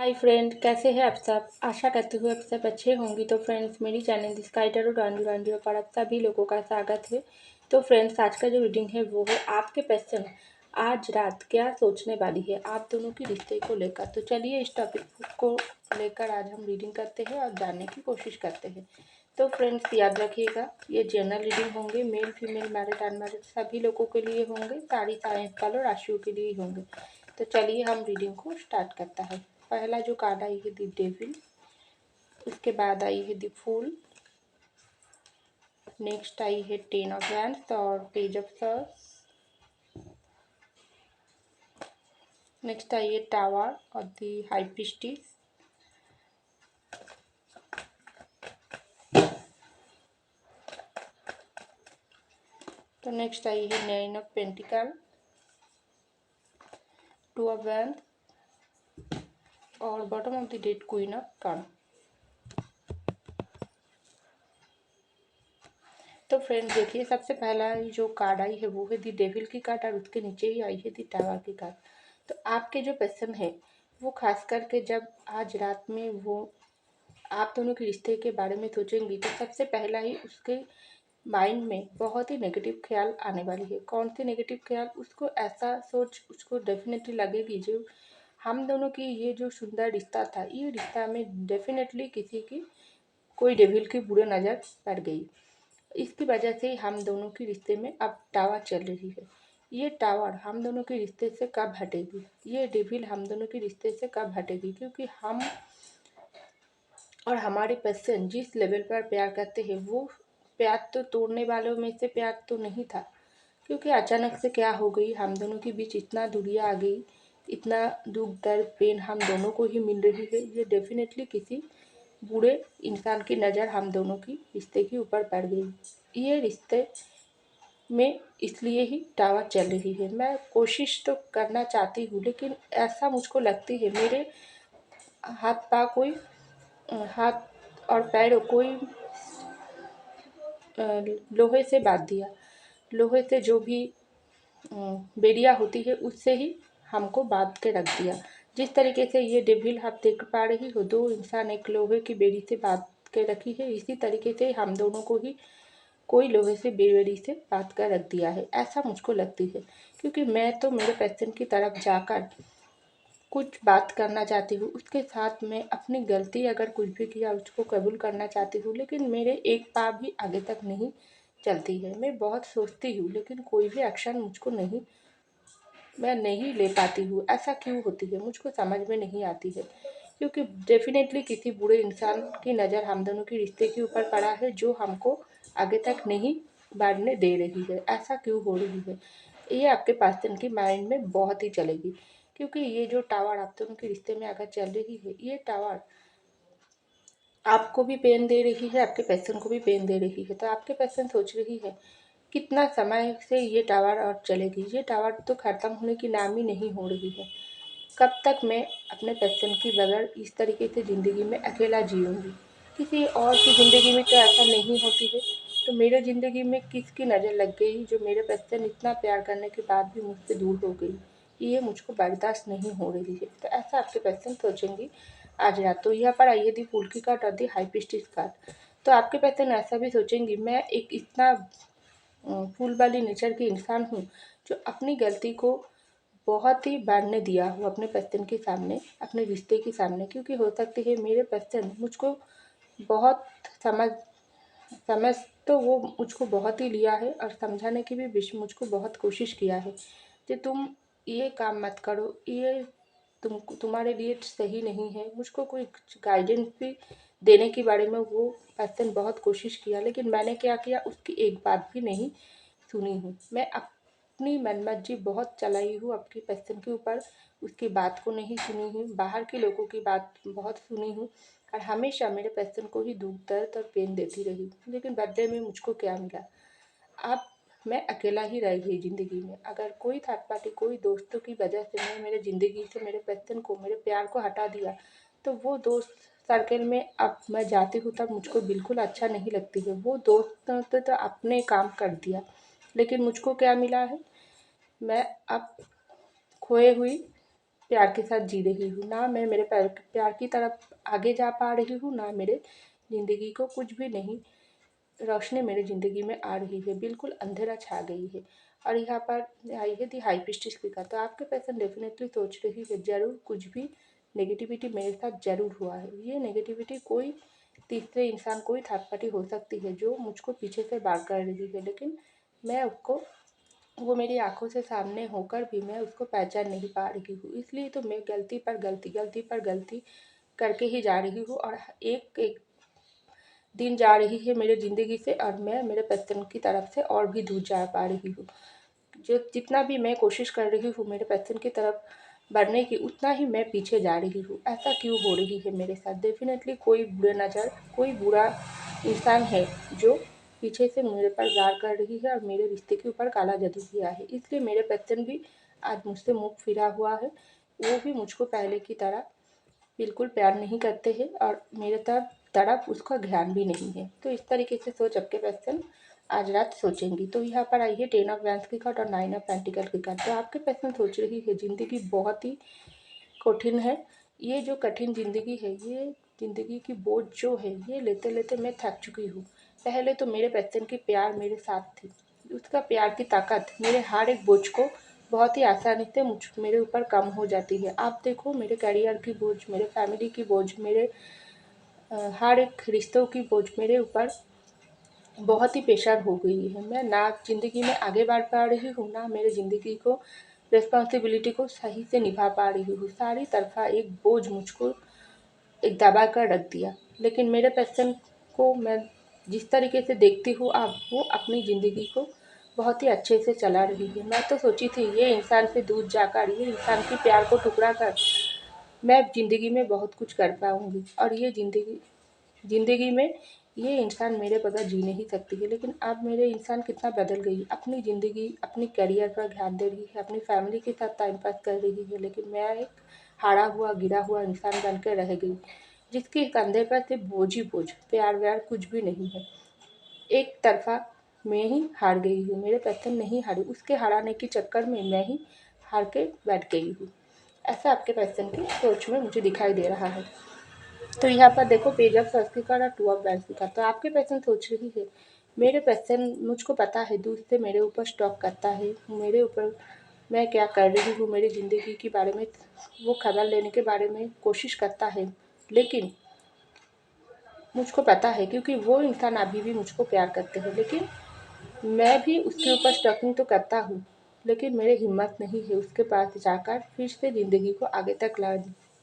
Hi friend, कैसे हैं आप सब। आशा करती हूँ आप सब अच्छे होंगी। तो फ्रेंड्स, मेरी चैनल स्काई टैरो डांजू डांजू पर आप सभी लोगों का स्वागत है। तो फ्रेंड्स, आज का जो रीडिंग है वो है आपके पर्सन आज रात क्या सोचने वाली है आप दोनों की रिश्ते को लेकर। तो चलिए इस टॉपिक को लेकर आज हम रीडिंग करते हैं और जानने की कोशिश करते हैं। तो फ्रेंड्स, याद रखिएगा, ये जनरल रीडिंग होंगे, मेल फीमेल मैरिड अनमैरिड सभी लोगों के लिए होंगे, सारी साइंस कलर राशियों के लिए होंगे। तो चलिए हम रीडिंग को स्टार्ट करता है। पहला जो कार्ड आई है दी डेविल, उसके बाद आई है दी फूल, नेक्स्ट आई है टेन ऑफ वैंड्स और पेज ऑफ सर्स, नेक्स्ट आई है टावर और दी हाई प्रीस्टेस, तो नेक्स्ट आई है nine of pentacle, two of wands और bottom of the deck queen of cup. तो फ्रेंड्स देखिए, सबसे पहला जो कार्ड आई है वो है दी डेविल की कार्ड और उसके नीचे ही आई है दी टावर की कार्ड। तो आपके जो पर्सन है वो खास करके जब आज रात में वो आप दोनों के रिश्ते के बारे में सोचेंगी तो सबसे पहला ही उसके माइंड में बहुत ही नेगेटिव ख्याल आने वाली है। कौन सी नेगेटिव ख्याल? उसको ऐसा सोच उसको डेफिनेटली लगेगी जो हम दोनों की ये जो सुंदर रिश्ता था, ये रिश्ता में डेफिनेटली किसी की कोई डेविल की बुरी नज़र पड़ गई। इसकी वजह से हम दोनों के रिश्ते में अब टावर चल रही है। ये टावर हम दोनों के रिश्ते से कब हटेगी, ये डेविल हम दोनों के रिश्ते से कब हटेगी, क्योंकि हम और हमारे पर्सन जिस लेवल पर प्यार करते हैं वो प्यार तो तोड़ने वालों में से प्यार तो नहीं था। क्योंकि अचानक से क्या हो गई, हम दोनों के बीच इतना दूरियां आ गई, इतना दुख दर्द पेन हम दोनों को ही मिल रही है। ये डेफिनेटली किसी बुरे इंसान की नज़र हम दोनों की रिश्ते के ऊपर पड़ गई। ये रिश्ते में इसलिए ही टावर चल रही है। मैं कोशिश तो करना चाहती हूँ लेकिन ऐसा मुझको लगती है मेरे हाथ पा कोई हाथ और पैर कोई लोहे से बांध दिया। लोहे से जो भी बेड़िया होती है उससे ही हमको बांध के रख दिया। जिस तरीके से ये डेविल आप देख पा रही हो, दो इंसान एक लोहे की बेड़ी से बांध के रखी है, इसी तरीके से हम दोनों को ही कोई लोहे से बेड़ी से बांध कर रख दिया है, ऐसा मुझको लगती है। क्योंकि मैं तो मेरे पैशन की तरफ जाकर कुछ बात करना चाहती हूँ, उसके साथ मैं अपनी गलती अगर कुछ भी किया उसको कबूल करना चाहती हूँ, लेकिन मेरे एक पाँव भी आगे तक नहीं चलती है। मैं बहुत सोचती हूँ लेकिन कोई भी एक्शन मुझको नहीं, मैं नहीं ले पाती हूँ। ऐसा क्यों होती है मुझको समझ में नहीं आती है। क्योंकि डेफिनेटली किसी बुरे इंसान की नज़र हम दोनों के रिश्ते के ऊपर पड़ा है जो हमको आगे तक नहीं बढ़ने दे रही है। ऐसा क्यों हो रही है, ये आपके पर्सन की माइंड में बहुत ही चलेगी। क्योंकि ये जो टावर आप दोनों के रिश्ते में अगर चल रही है, ये टावर आपको भी पेन दे रही है, आपके पर्सन को भी पेन दे रही है। तो आपके पर्सन सोच रही है कितना समय से ये टावर और चलेगी, ये टावर तो ख़त्म होने की नाम ही नहीं हो रही है। कब तक मैं अपने पर्सन की बगैर इस तरीके से ज़िंदगी में अकेला जीऊँगी। किसी और की ज़िंदगी में तो ऐसा नहीं होती है, तो मेरे ज़िंदगी में किसकी नज़र लग गई जो मेरे पर्सन इतना प्यार करने के बाद भी मुझसे दूर हो गई। ये मुझको बर्दाश्त नहीं हो रही है। तो ऐसा आपके पर्सन सोचेंगी आज रात। तो यहाँ पर आइए दी फूल की कार्ड और दी हाई प्रीस्टेस कार्ड। तो आपके पर्सन ऐसा भी सोचेंगी, मैं एक इतना फूल वाली नेचर की इंसान हूँ जो अपनी गलती को बहुत ही बढ़ने दिया हूँ अपने पर्सन के सामने, अपने रिश्ते के सामने। क्योंकि हो सकती है मेरे पर्सन मुझको बहुत समझ समझ तो वो मुझको बहुत ही लिया है और समझाने की भी मुझको बहुत कोशिश किया है कि तुम ये काम मत करो, ये तुम्हारे लिए सही नहीं है। मुझको कोई गाइडेंस भी देने के बारे में वो पर्सन बहुत कोशिश किया, लेकिन मैंने क्या किया, उसकी एक बात भी नहीं सुनी हूँ। मैं अपनी मनमर्जी बहुत चलाई हूँ अपनी पर्सन के ऊपर, उसकी बात को नहीं सुनी हूँ, बाहर के लोगों की बात बहुत सुनी हूँ और हमेशा मेरे पर्सन को ही दुख दर्द और पेन देती रही। लेकिन बदले में मुझको क्या मिला? अब मैं अकेला ही रह गई ज़िंदगी में। अगर कोई थर्ड पार्टी, कोई दोस्तों की वजह से मैं मेरे ज़िंदगी से मेरे पर्सन को, मेरे प्यार को हटा दिया, तो वो दोस्त सर्कल में अब मैं जाती हूँ तब मुझको बिल्कुल अच्छा नहीं लगती है। वो दोस्तों ने तो अपने काम कर दिया, लेकिन मुझको क्या मिला है? मैं अब खोए हुई प्यार के साथ जी रही हूँ, ना मैं मेरे प्यार की तरफ आगे जा पा रही हूँ, ना मेरे ज़िंदगी को कुछ भी नहीं रोशनी मेरी ज़िंदगी में आ रही है, बिल्कुल अंधेरा छा गई है। और यहाँ पर आई है दी हाई प्रीस्टेस लिखा, तो आपके पर्सन डेफिनेटली सोच रही है ज़रूर कुछ भी नेगेटिविटी मेरे साथ ज़रूर हुआ है। ये नेगेटिविटी कोई तीसरे इंसान, कोई थर्ड पार्टी हो सकती है जो मुझको पीछे से वार कर रही है, लेकिन मैं उसको, वो मेरी आंखों से सामने होकर भी मैं उसको पहचान नहीं पा रही हूँ। इसलिए तो मैं गलती पर गलती, गलती पर गलती करके ही जा रही हूँ और एक एक दिन जा रही है मेरे ज़िंदगी से, और मैं मेरे पैशन की तरफ से और भी दूर जा पा रही हूँ। जो जितना भी मैं कोशिश कर रही हूँ मेरे पैशन की तरफ बढ़ने की, उतना ही मैं पीछे जा रही हूँ। ऐसा क्यों हो रही है मेरे साथ? डेफिनेटली कोई बुरे नज़र, कोई बुरा इंसान है जो पीछे से मेरे पर वार कर रही है और मेरे रिश्ते के ऊपर काला जादू किया है। इसलिए मेरे पैशन भी आज मुझसे मुँह फिरा हुआ है। वो भी मुझको पहले की तरह बिल्कुल प्यार नहीं करते हैं और मेरे तरफ उसका ध्यान भी नहीं है। तो इस तरीके से सोच आपके पर्सन आज रात सोचेंगी। तो यहाँ पर आई है 10 ऑफ वैंस की कार्ड और 9 ऑफ पेंटिकल की कार्ड। तो आपके पर्सन सोच रही है ज़िंदगी बहुत ही कठिन है। ये जो कठिन ज़िंदगी है, ये ज़िंदगी की बोझ जो है, ये लेते लेते मैं थक चुकी हूँ। पहले तो मेरे पर्सन की प्यार मेरे साथ थी, उसका प्यार की ताकत मेरे हर एक बोझ को बहुत ही आसानी से मेरे ऊपर कम हो जाती है। आप देखो, मेरे करियर की बोझ, मेरे फैमिली की बोझ, मेरे हर एक रिश्तों की बोझ मेरे ऊपर बहुत ही प्रेशर हो गई है। मैं ना ज़िंदगी में आगे बढ़ पा रही हूँ, ना मेरे ज़िंदगी को रिस्पॉन्सिबिलिटी को सही से निभा पा रही हूँ। सारी तरफ़ा एक बोझ मुझको एक दबा कर रख दिया। लेकिन मेरे पैशन को मैं जिस तरीके से देखती हूँ, अब वो अपनी ज़िंदगी को बहुत ही अच्छे से चला रही है। मैं तो सोची थी ये इंसान से दूर जाकर, ये इंसान के प्यार को ठुकरा कर मैं ज़िंदगी में बहुत कुछ कर पाऊँगी और ये ज़िंदगी में ये इंसान मेरे बगैर जी नहीं सकती है। लेकिन अब मेरे इंसान कितना बदल गई, अपनी ज़िंदगी, अपनी करियर पर ध्यान दे रही है, अपनी फैमिली के साथ टाइम पास कर रही है। लेकिन मैं एक हारा हुआ, गिरा हुआ इंसान बन कर रह गई, जिसके कंधे पर सिर्फ बोझ ही बोझ, प्यार व्यार कुछ भी नहीं है। एक तरफ़ा मैं ही हार गई हूँ, मेरे पर्सन नहीं हारे, उसके हराने के चक्कर में मैं ही हार के बैठ गई हूँ। ऐसा आपके पर्सन की सोच में मुझे दिखाई दे रहा है। तो यहाँ पर देखो, पेज ऑफ सॉर्ड्स की कार्ड और 2 ऑफ वैंड्स की कार्ड। तो आपके पर्सन सोच रही है मेरे पर्सन, मुझको पता है दूर से मेरे ऊपर स्टॉक करता है, मेरे ऊपर मैं क्या कर रही हूँ, मेरी ज़िंदगी के बारे में वो खबर लेने के बारे में कोशिश करता है। लेकिन मुझको पता है, क्योंकि वो इंसान अभी भी मुझको प्यार करते हैं, लेकिन मैं भी उसके ऊपर स्टॉकिंग तो करता हूँ, लेकिन मेरी हिम्मत नहीं है उसके पास जाकर फिर से ज़िंदगी को आगे तक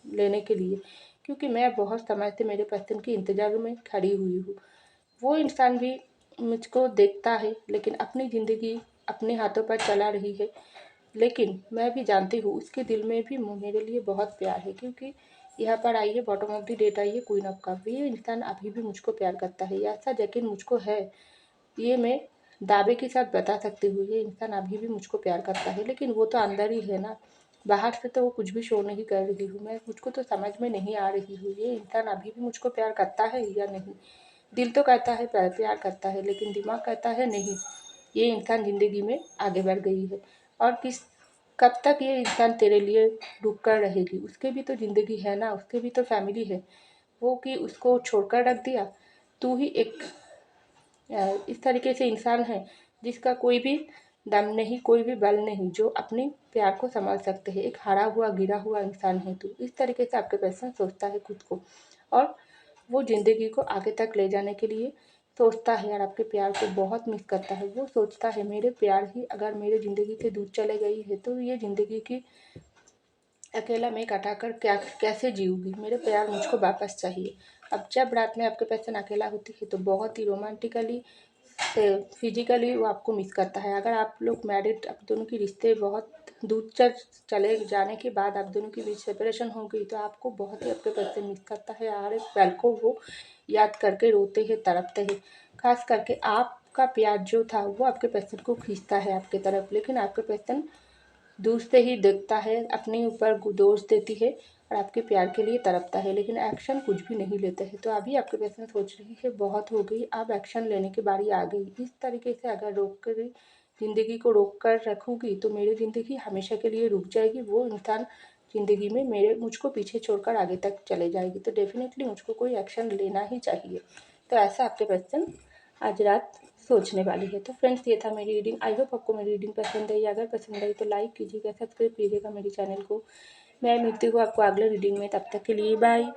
लेने के लिए, क्योंकि मैं बहुत समय से मेरे पर्सन के इंतज़ार में खड़ी हुई हूँ। वो इंसान भी मुझको देखता है, लेकिन अपनी ज़िंदगी अपने हाथों पर चला रही है। लेकिन मैं भी जानती हूँ उसके दिल में भी मेरे लिए बहुत प्यार है, क्योंकि यहाँ पर आई है बॉटम ऑफ द डेट, आई है क्वीन ऑफ कप। ये इंसान अभी भी मुझको प्यार करता है, ऐसा यकीन मुझको है, ये मैं दावे के साथ बता सकती हूँ। ये इंसान अभी भी मुझको प्यार करता है, लेकिन वो तो अंदर ही है ना, बाहर से तो वो कुछ भी शो नहीं कर रही हूँ मैं, मुझको तो समझ में नहीं आ रही हूँ ये इंसान अभी भी मुझको प्यार करता है या नहीं। दिल तो कहता है प्यार करता है, लेकिन दिमाग कहता है नहीं, ये इंसान ज़िंदगी में आगे बढ़ गई है। और कब तक ये इंसान तेरे लिए रुक कर रहेगी? उसके भी तो ज़िंदगी है ना, उसके भी तो फैमिली है। वो कि उसको छोड़कर रख दिया? तू ही एक इस तरीके से इंसान है जिसका कोई भी दम नहीं, कोई भी बल नहीं, जो अपने प्यार को संभाल सकते हैं। एक हारा हुआ, गिरा हुआ इंसान है तू। इस तरीके से आपके पर्सन सोचता है खुद को, और वो ज़िंदगी को आगे तक ले जाने के लिए सोचता है और आपके प्यार को बहुत मिस करता है। वो सोचता है मेरे प्यार ही अगर मेरे ज़िंदगी से दूर चले गई है, तो ये ज़िंदगी की अकेला मैं कटाकर क्या कैसे जीऊँगी? मेरे प्यार मुझको वापस चाहिए। अब जब रात में आपके पर्सन अकेला होती है, तो बहुत ही रोमांटिकली से फिजिकली वो आपको मिस करता है। अगर आप लोग मैरिड, आप दोनों के रिश्ते बहुत दूर चले जाने के बाद आप दोनों के बीच सेपरेशन हो गई, तो आपको बहुत ही आपके पर्सन मिस करता है। हर एक पल को वो याद करके रोते हैं, तड़पते हैं। खास करके आपका प्यार जो था, वो आपके पर्सन को खींचता है आपकी तरफ, लेकिन आपके पर्सन दूर से ही देखता है, अपने ऊपर दोष देती है और आपके प्यार के लिए तड़पता है, लेकिन एक्शन कुछ भी नहीं लेते हैं। तो अभी आपके पर्सन सोच रही है बहुत हो गई, अब एक्शन लेने की बारी आ गई। इस तरीके से अगर रोक कर ज़िंदगी को रोक कर रखूँगी, तो मेरी ज़िंदगी हमेशा के लिए रुक जाएगी। वो इंसान ज़िंदगी में मुझको पीछे छोड़कर आगे तक चले जाएगी, तो डेफिनेटली मुझको कोई एक्शन लेना ही चाहिए। तो ऐसा आपके पर्सन आज रात सोचने वाली है। तो फ्रेंड्स, ये था मेरी रीडिंग। आई होप आपको मेरी रीडिंग पसंद आई। अगर पसंद आई तो लाइक कीजिएगा, सब्सक्राइब कीजिएगा मेरे चैनल को। मैं मिलती हूँ आपको अगले रीडिंग में, तब तक के लिए बाय।